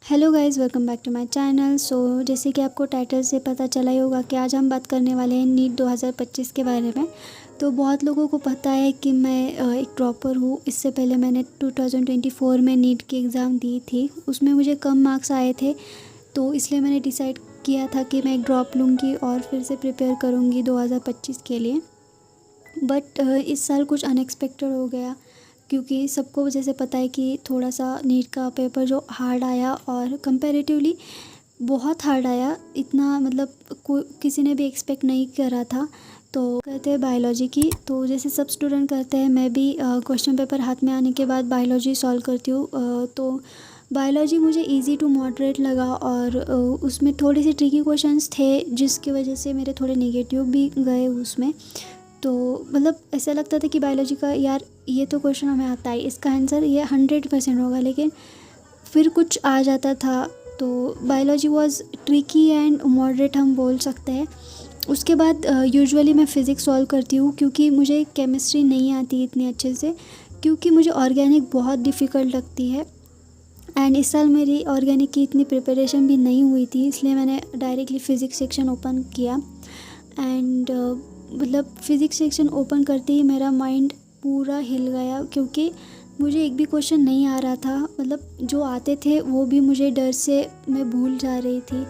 Hello guys, welcome back to my channel. जैसे कि आपको टाइटल से पता चला ही होगा कि आज हम बात करने वाले हैं नीट 2025 के बारे में। तो बहुत लोगों को पता है कि मैं एक ड्रॉपर हूँ। इससे पहले मैंने 2024 में नीट की एग्ज़ाम दी थी, उसमें मुझे कम मार्क्स आए थे। तो इसलिए मैंने डिसाइड किया था कि मैं एक ड्रॉप लूँगी और फिर से प्रिपेयर करूँगी 2025 के लिए। बट इस साल कुछ अनएक्सपेक्टेड हो गया, क्योंकि सबको जैसे पता है कि थोड़ा सा नीट का पेपर जो हार्ड आया और कंपैरेटिवली बहुत हार्ड आया। इतना मतलब किसी ने भी एक्सपेक्ट नहीं करा था। तो कहते हैं बायोलॉजी की, तो जैसे सब स्टूडेंट करते हैं, मैं भी क्वेश्चन पेपर हाथ में आने के बाद बायोलॉजी सॉल्व करती हूँ। तो बायोलॉजी मुझे इजी टू मॉडरेट लगा और उसमें थोड़ी सी ट्रिकी क्वेश्चंस थे, जिसकी वजह से मेरे थोड़े नेगेटिव भी गए उसमें। तो मतलब ऐसा लगता था कि बायोलॉजी का यार ये तो क्वेश्चन हमें आता है, इसका आंसर ये 100% होगा, लेकिन फिर कुछ आ जाता था। तो biology was tricky and moderate हम बोल सकते हैं। उसके बाद यूजुअली मैं फ़िज़िक्स सॉल्व करती हूँ, क्योंकि मुझे केमिस्ट्री नहीं आती इतनी अच्छे से, क्योंकि मुझे ऑर्गेनिक बहुत डिफ़िकल्ट लगती है। एंड इस साल मेरी ऑर्गेनिक की इतनी प्रिपरेशन भी नहीं हुई थी, इसलिए मैंने डायरेक्टली फ़िज़िक्स सेक्शन ओपन किया। एंड मतलब फ़िज़िक्स सेक्शन ओपन करते ही मेरा माइंड पूरा हिल गया, क्योंकि मुझे एक भी क्वेश्चन नहीं आ रहा था। मतलब जो आते थे वो भी मुझे डर से मैं भूल जा रही थी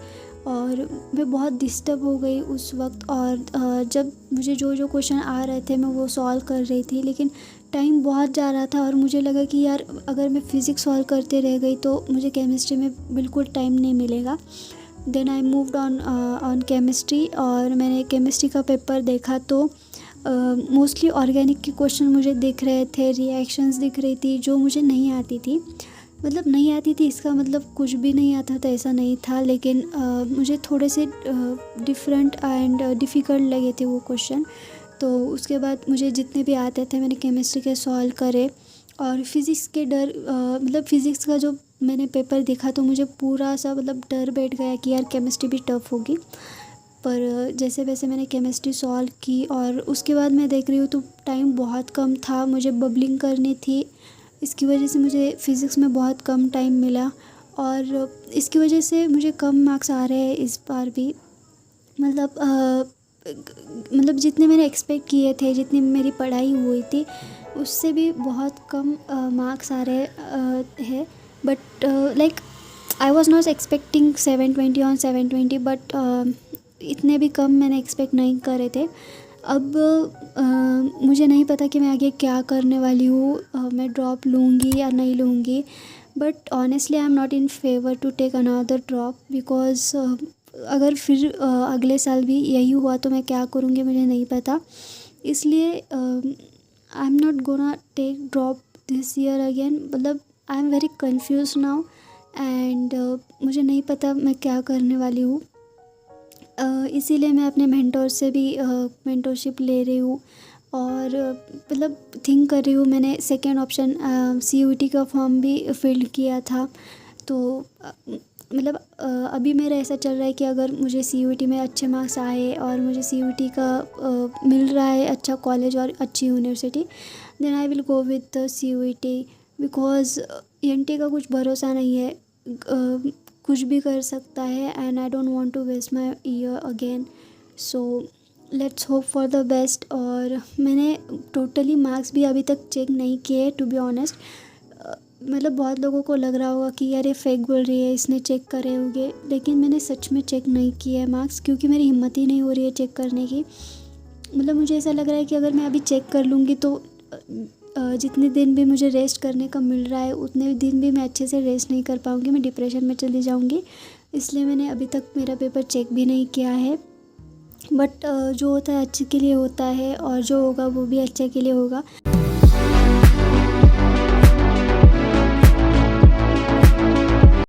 और मैं बहुत डिस्टर्ब हो गई उस वक्त। और जब मुझे जो जो क्वेश्चन आ रहे थे मैं वो सॉल्व कर रही थी, लेकिन टाइम बहुत जा रहा था और मुझे लगा कि यार अगर मैं फ़िज़िक्स सॉल्व करते रह गई तो मुझे केमिस्ट्री में बिल्कुल टाइम नहीं मिलेगा। Then I moved on chemistry, और मैंने केमिस्ट्री का पेपर देखा तो मोस्टली ऑर्गेनिक के क्वेश्चन मुझे दिख रहे थे, रिएक्शंस दिख रही थी जो मुझे नहीं आती थी। मतलब नहीं आती थी इसका मतलब कुछ भी नहीं आता था ऐसा नहीं था, लेकिन मुझे थोड़े से डिफरेंट एंड डिफ़िकल्ट लगे थे वो क्वेश्चन। तो उसके बाद मुझे जितने भी आते थे मैंने केमिस्ट्री के सॉल्व करे। और फिज़िक्स के डर मतलब फ़िज़िक्स का जो मैंने पेपर देखा तो मुझे पूरा सा मतलब डर बैठ गया कि यार केमिस्ट्री भी टफ़ होगी। पर जैसे वैसे मैंने केमिस्ट्री सॉल्व की, और उसके बाद मैं देख रही हूँ तो टाइम बहुत कम था, मुझे बबलिंग करनी थी। इसकी वजह से मुझे फ़िज़िक्स में बहुत कम टाइम मिला, और इसकी वजह से मुझे कम मार्क्स आ रहे हैं इस बार भी। मतलब जितने मैंने एक्सपेक्ट किए थे, जितनी मेरी पढ़ाई हुई थी, उससे भी बहुत कम मार्क्स आ रहे हैं। But like I was not expecting 720 on 720, but इतने भी कम मैंने एक्सपेक्ट नहीं करे थे। अब मुझे नहीं पता कि मैं आगे क्या करने वाली हूँ, मैं ड्रॉप लूँगी या नहीं लूँगी। But honestly I am not in favour to take another drop, because अगर फिर अगले साल भी यही हुआ तो मैं क्या करूँगी मुझे नहीं पता। इसलिए I am not gonna take drop this year again. मतलब I am very confuse now, and मुझे नहीं पता मैं क्या करने वाली हूँ। इसीलिए मैं अपने मेंटोर से भी मेंटोरशिप ले रही हूँ, और मतलब थिंक कर रही हूँ। मैंने सेकेंड ऑप्शन CUET का फॉर्म भी फिल किया था। तो मतलब अभी मेरा ऐसा चल रहा है कि अगर मुझे CUET में अच्छे मार्क्स आए और मुझे CUET का मिल रहा है अच्छा कॉलेज और अच्छी university, then I will go with the CUET, because ENT का कुछ भरोसा नहीं है, कुछ भी कर सकता है, and I don't want to waste my year again. So let's hope for the best. और मैंने टोटली मार्क्स भी अभी तक चेक नहीं किए, टू बी ऑनेस्ट। मतलब बहुत लोगों को लग रहा होगा कि यार ये फेक बोल रही है, इसने चेक करे होंगे, लेकिन मैंने सच में चेक नहीं किया है मार्क्स, क्योंकि मेरी हिम्मत ही नहीं हो रही है चेक करने की। मतलब मुझे ऐसा लग रहा है कि अगर मैं अभी चेक कर लूँगी तो जितने दिन भी मुझे रेस्ट करने का मिल रहा है उतने दिन भी मैं अच्छे से रेस्ट नहीं कर पाऊँगी, मैं डिप्रेशन में चली जाऊँगी। इसलिए मैंने अभी तक मेरा पेपर चेक भी नहीं किया है। बट जो होता है अच्छे के लिए होता है, और जो होगा वो भी अच्छे के लिए होगा।